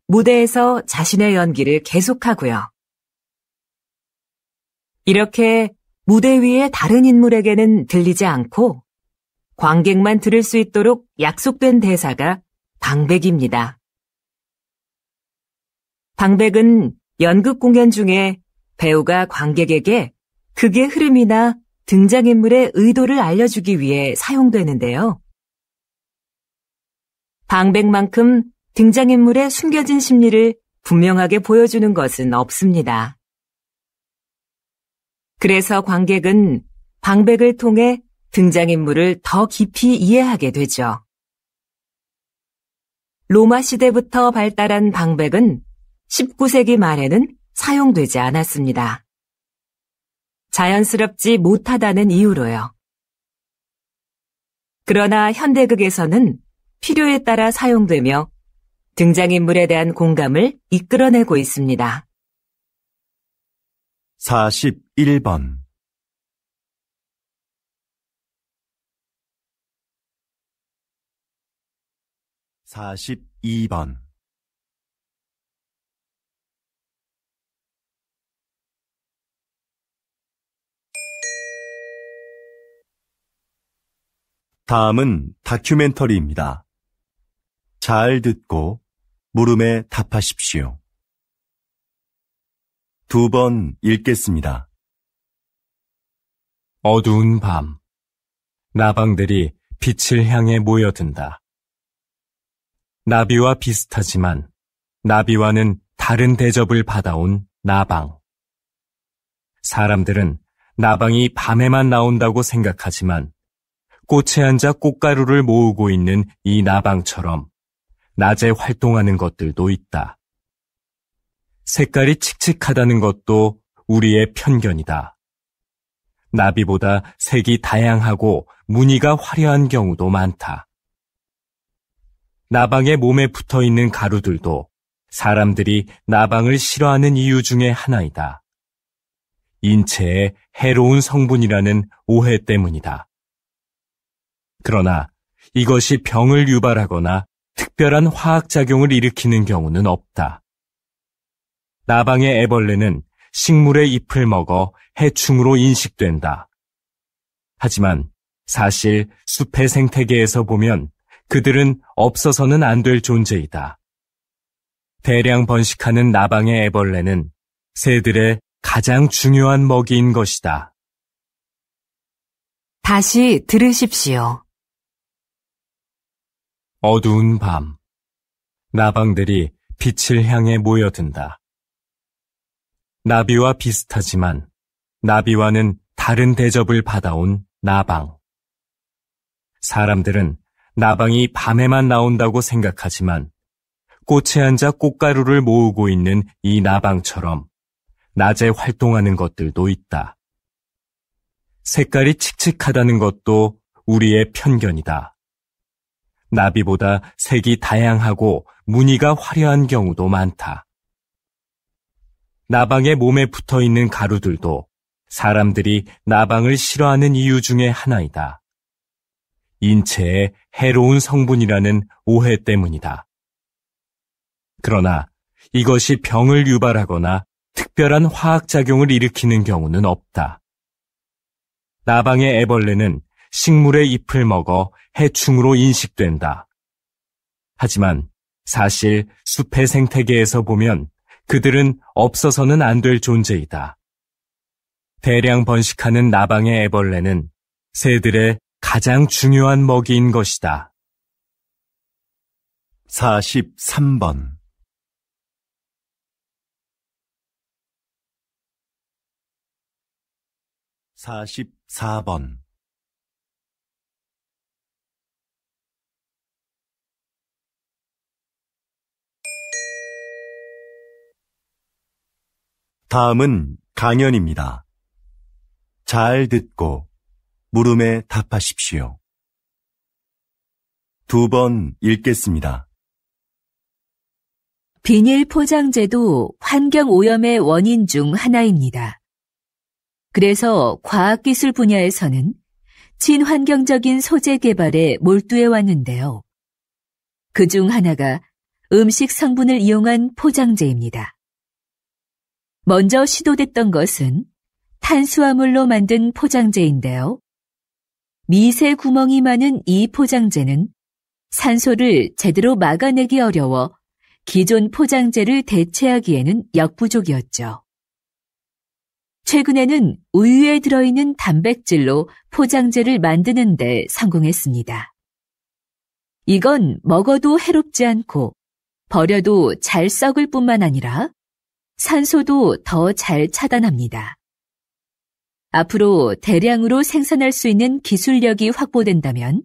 A: 무대에서 자신의 연기를 계속하고요. 이렇게 무대 위의 다른 인물에게는 들리지 않고 관객만 들을 수 있도록 약속된 대사가 방백입니다. 방백은 연극 공연 중에 배우가 관객에게 극의 흐름이나 등장인물의 의도를 알려주기 위해 사용되는데요. 방백만큼 등장인물의 숨겨진 심리를 분명하게 보여주는 것은 없습니다. 그래서 관객은 방백을 통해 등장인물을 더 깊이 이해하게 되죠. 로마 시대부터 발달한 방백은 19세기 말에는 사용되지 않았습니다. 자연스럽지 못하다는 이유로요. 그러나 현대극에서는 필요에 따라 사용되며 등장인물에 대한 공감을 이끌어내고 있습니다.
B: 41번 42번 다음은 다큐멘터리입니다. 잘 듣고 물음에 답하십시오. 2번 읽겠습니다.
D: 어두운 밤, 나방들이 빛을 향해 모여든다. 나비와 비슷하지만 나비와는 다른 대접을 받아온 나방. 사람들은 나방이 밤에만 나온다고 생각하지만 꽃에 앉아 꽃가루를 모으고 있는 이 나방처럼 낮에 활동하는 것들도 있다. 색깔이 칙칙하다는 것도 우리의 편견이다. 나비보다 색이 다양하고 무늬가 화려한 경우도 많다. 나방의 몸에 붙어있는 가루들도 사람들이 나방을 싫어하는 이유 중에 하나이다. 인체에 해로운 성분이라는 오해 때문이다. 그러나 이것이 병을 유발하거나 특별한 화학작용을 일으키는 경우는 없다. 나방의 애벌레는 식물의 잎을 먹어 해충으로 인식된다. 하지만 사실 숲의 생태계에서 보면 그들은 없어서는 안 될 존재이다. 대량 번식하는 나방의 애벌레는 새들의 가장 중요한 먹이인 것이다.
A: 다시 들으십시오.
D: 어두운 밤, 나방들이 빛을 향해 모여든다. 나비와 비슷하지만 나비와는 다른 대접을 받아온 나방. 사람들은 나방이 밤에만 나온다고 생각하지만 꽃에 앉아 꽃가루를 모으고 있는 이 나방처럼 낮에 활동하는 것들도 있다. 색깔이 칙칙하다는 것도 우리의 편견이다. 나비보다 색이 다양하고 무늬가 화려한 경우도 많다. 나방의 몸에 붙어있는 가루들도 사람들이 나방을 싫어하는 이유 중에 하나이다. 인체에 해로운 성분이라는 오해 때문이다. 그러나 이것이 병을 유발하거나 특별한 화학작용을 일으키는 경우는 없다. 나방의 애벌레는 식물의 잎을 먹어 해충으로 인식된다. 하지만 사실 숲의 생태계에서 보면 그들은 없어서는 안 될 존재이다. 대량 번식하는 나방의 애벌레는 새들의 가장 중요한 먹이인 것이다.
B: 43번 44번 다음은 강연입니다. 잘 듣고 물음에 답하십시오. 2번 읽겠습니다.
C: 비닐 포장재도 환경 오염의 원인 중 하나입니다. 그래서 과학기술 분야에서는 친환경적인 소재 개발에 몰두해 왔는데요. 그중 하나가 음식 성분을 이용한 포장재입니다. 먼저 시도됐던 것은 탄수화물로 만든 포장재인데요. 미세 구멍이 많은 이 포장재는 산소를 제대로 막아내기 어려워 기존 포장재를 대체하기에는 역부족이었죠. 최근에는 우유에 들어있는 단백질로 포장재를 만드는 데 성공했습니다. 이건 먹어도 해롭지 않고 버려도 잘 썩을 뿐만 아니라 산소도 더 잘 차단합니다. 앞으로 대량으로 생산할 수 있는 기술력이 확보된다면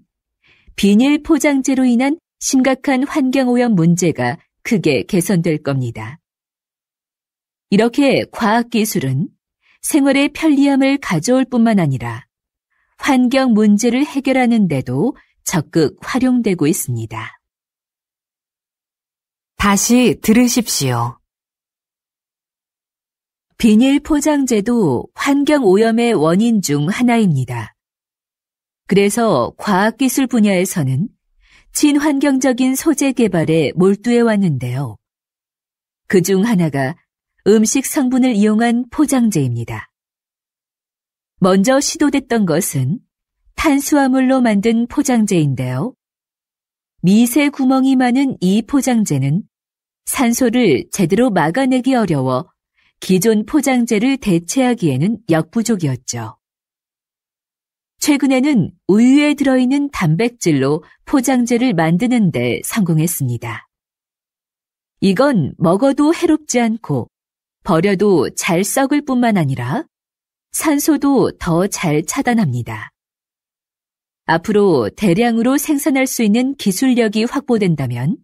C: 비닐 포장재로 인한 심각한 환경오염 문제가 크게 개선될 겁니다. 이렇게 과학기술은 생활의 편리함을 가져올 뿐만 아니라 환경 문제를 해결하는 데도 적극 활용되고 있습니다.
A: 다시 들으십시오.
C: 비닐 포장재도 환경오염의 원인 중 하나입니다. 그래서 과학기술 분야에서는 친환경적인 소재 개발에 몰두해 왔는데요. 그중 하나가 음식 성분을 이용한 포장재입니다. 먼저 시도됐던 것은 탄수화물로 만든 포장재인데요. 미세 구멍이 많은 이 포장재는 산소를 제대로 막아내기 어려워 기존 포장재를 대체하기에는 역부족이었죠. 최근에는 우유에 들어있는 단백질로 포장재를 만드는 데 성공했습니다. 이건 먹어도 해롭지 않고 버려도 잘 썩을 뿐만 아니라 산소도 더 잘 차단합니다. 앞으로 대량으로 생산할 수 있는 기술력이 확보된다면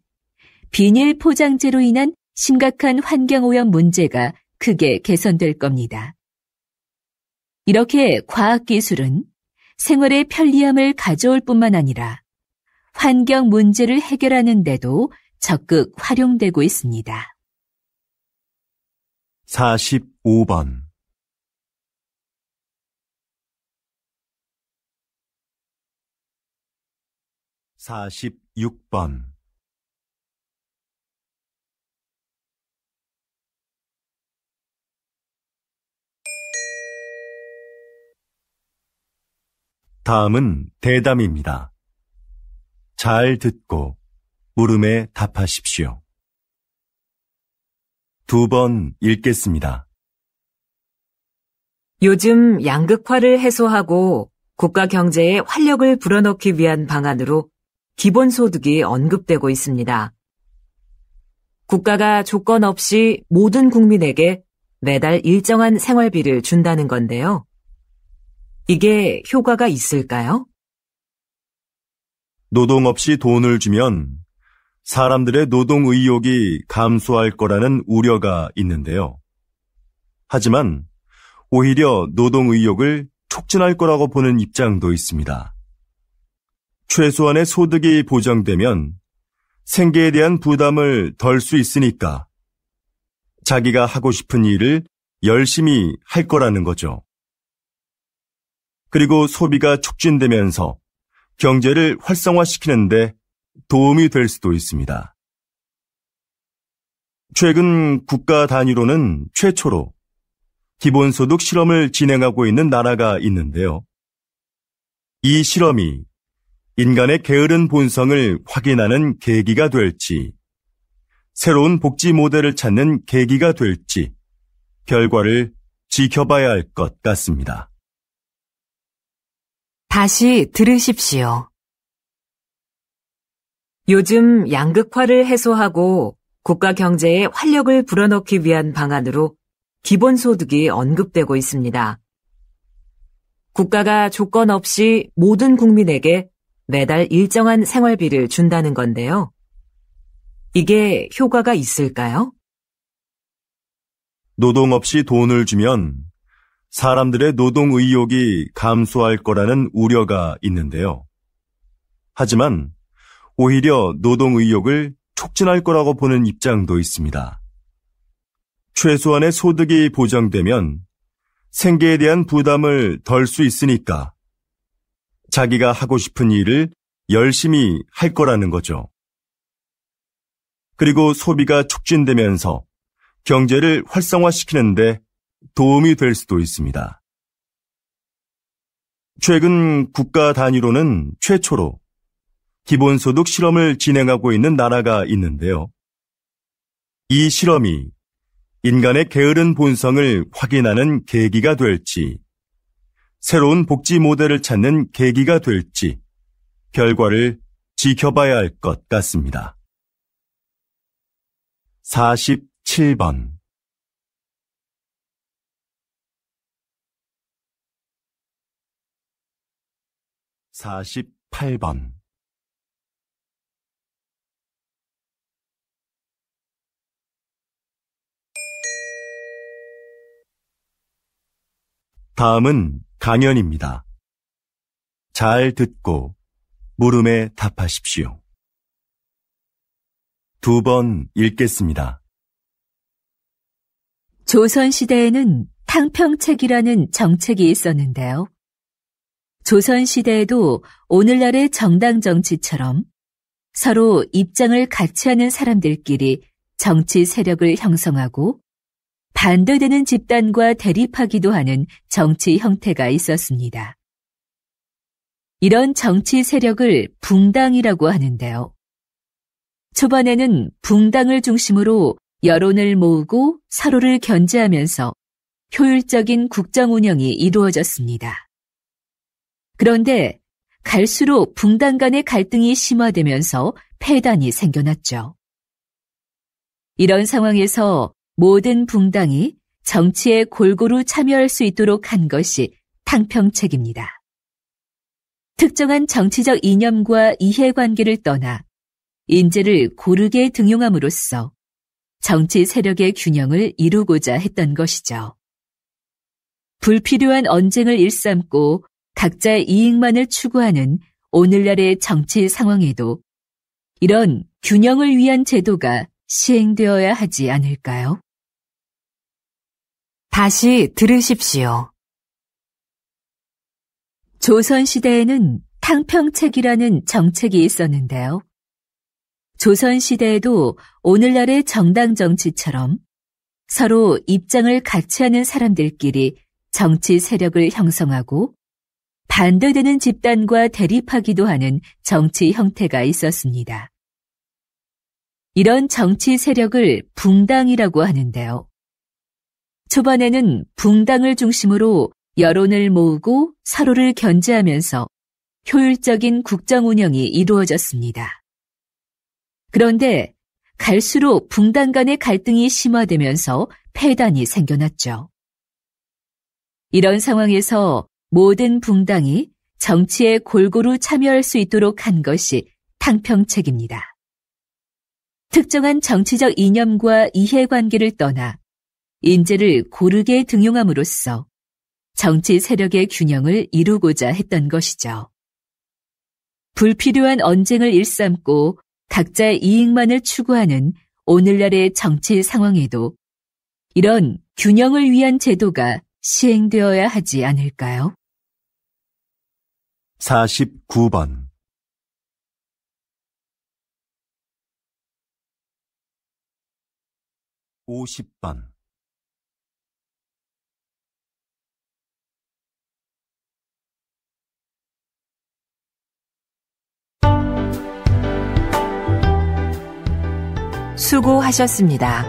C: 비닐 포장재로 인한 심각한 환경오염 문제가 크게 개선될 겁니다. 이렇게 과학기술은 생활의 편리함을 가져올 뿐만 아니라 환경 문제를 해결하는 데도 적극 활용되고 있습니다.
B: 45번 46번 다음은 대담입니다. 잘 듣고 물음에 답하십시오. 2번 읽겠습니다.
A: 요즘 양극화를 해소하고 국가 경제에 활력을 불어넣기 위한 방안으로 기본소득이 언급되고 있습니다. 국가가 조건 없이 모든 국민에게 매달 일정한 생활비를 준다는 건데요. 이게 효과가 있을까요?
B: 노동 없이 돈을 주면 사람들의 노동 의욕이 감소할 거라는 우려가 있는데요. 하지만 오히려 노동 의욕을 촉진할 거라고 보는 입장도 있습니다. 최소한의 소득이 보장되면 생계에 대한 부담을 덜 수 있으니까 자기가 하고 싶은 일을 열심히 할 거라는 거죠. 그리고 소비가 촉진되면서 경제를 활성화시키는데 도움이 될 수도 있습니다. 최근 국가 단위로는 최초로 기본소득 실험을 진행하고 있는 나라가 있는데요. 이 실험이 인간의 게으른 본성을 확인하는 계기가 될지, 새로운 복지 모델을 찾는 계기가 될지 결과를 지켜봐야 할 것 같습니다.
A: 다시 들으십시오. 요즘 양극화를 해소하고 국가 경제에 활력을 불어넣기 위한 방안으로 기본소득이 언급되고 있습니다. 국가가 조건 없이 모든 국민에게 매달 일정한 생활비를 준다는 건데요. 이게 효과가 있을까요?
B: 노동 없이 돈을 주면 사람들의 노동 의욕이 감소할 거라는 우려가 있는데요. 하지만 오히려 노동 의욕을 촉진할 거라고 보는 입장도 있습니다. 최소한의 소득이 보장되면 생계에 대한 부담을 덜 수 있으니까 자기가 하고 싶은 일을 열심히 할 거라는 거죠. 그리고 소비가 촉진되면서 경제를 활성화시키는데 도움이 될 수도 있습니다. 최근 국가 단위로는 최초로 기본소득 실험을 진행하고 있는 나라가 있는데요. 이 실험이 인간의 게으른 본성을 확인하는 계기가 될지, 새로운 복지 모델을 찾는 계기가 될지 결과를 지켜봐야 할 것 같습니다. 47번 48번 다음은 강연입니다. 잘 듣고 물음에 답하십시오. 2번 읽겠습니다.
C: 조선시대에는 탕평책이라는 정책이 있었는데요. 조선시대에도 오늘날의 정당 정치처럼 서로 입장을 같이 하는 사람들끼리 정치 세력을 형성하고 반대되는 집단과 대립하기도 하는 정치 형태가 있었습니다. 이런 정치 세력을 붕당이라고 하는데요. 초반에는 붕당을 중심으로 여론을 모으고 서로를 견제하면서 효율적인 국정 운영이 이루어졌습니다. 그런데 갈수록 붕당 간의 갈등이 심화되면서 폐단이 생겨났죠. 이런 상황에서 모든 붕당이 정치에 골고루 참여할 수 있도록 한 것이 탕평책입니다. 특정한 정치적 이념과 이해관계를 떠나 인재를 고르게 등용함으로써 정치 세력의 균형을 이루고자 했던 것이죠. 불필요한 언쟁을 일삼고 각자의 이익만을 추구하는 오늘날의 정치 상황에도 이런 균형을 위한 제도가 시행되어야 하지 않을까요?
A: 다시 들으십시오.
C: 조선시대에는 탕평책이라는 정책이 있었는데요. 조선시대에도 오늘날의 정당 정치처럼 서로 입장을 같이 하는 사람들끼리 정치 세력을 형성하고 반대되는 집단과 대립하기도 하는 정치 형태가 있었습니다. 이런 정치 세력을 붕당이라고 하는데요. 초반에는 붕당을 중심으로 여론을 모으고 서로를 견제하면서 효율적인 국정 운영이 이루어졌습니다. 그런데 갈수록 붕당 간의 갈등이 심화되면서 폐단이 생겨났죠. 이런 상황에서 모든 붕당이 정치에 골고루 참여할 수 있도록 한 것이 탕평책입니다. 특정한 정치적 이념과 이해관계를 떠나 인재를 고르게 등용함으로써 정치 세력의 균형을 이루고자 했던 것이죠. 불필요한 언쟁을 일삼고 각자의 이익만을 추구하는 오늘날의 정치 상황에도 이런 균형을 위한 제도가 시행되어야 하지 않을까요?
B: 49번 50번
A: 수고하셨습니다.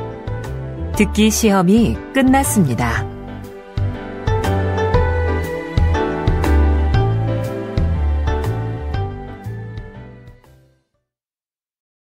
A: 듣기 시험이 끝났습니다.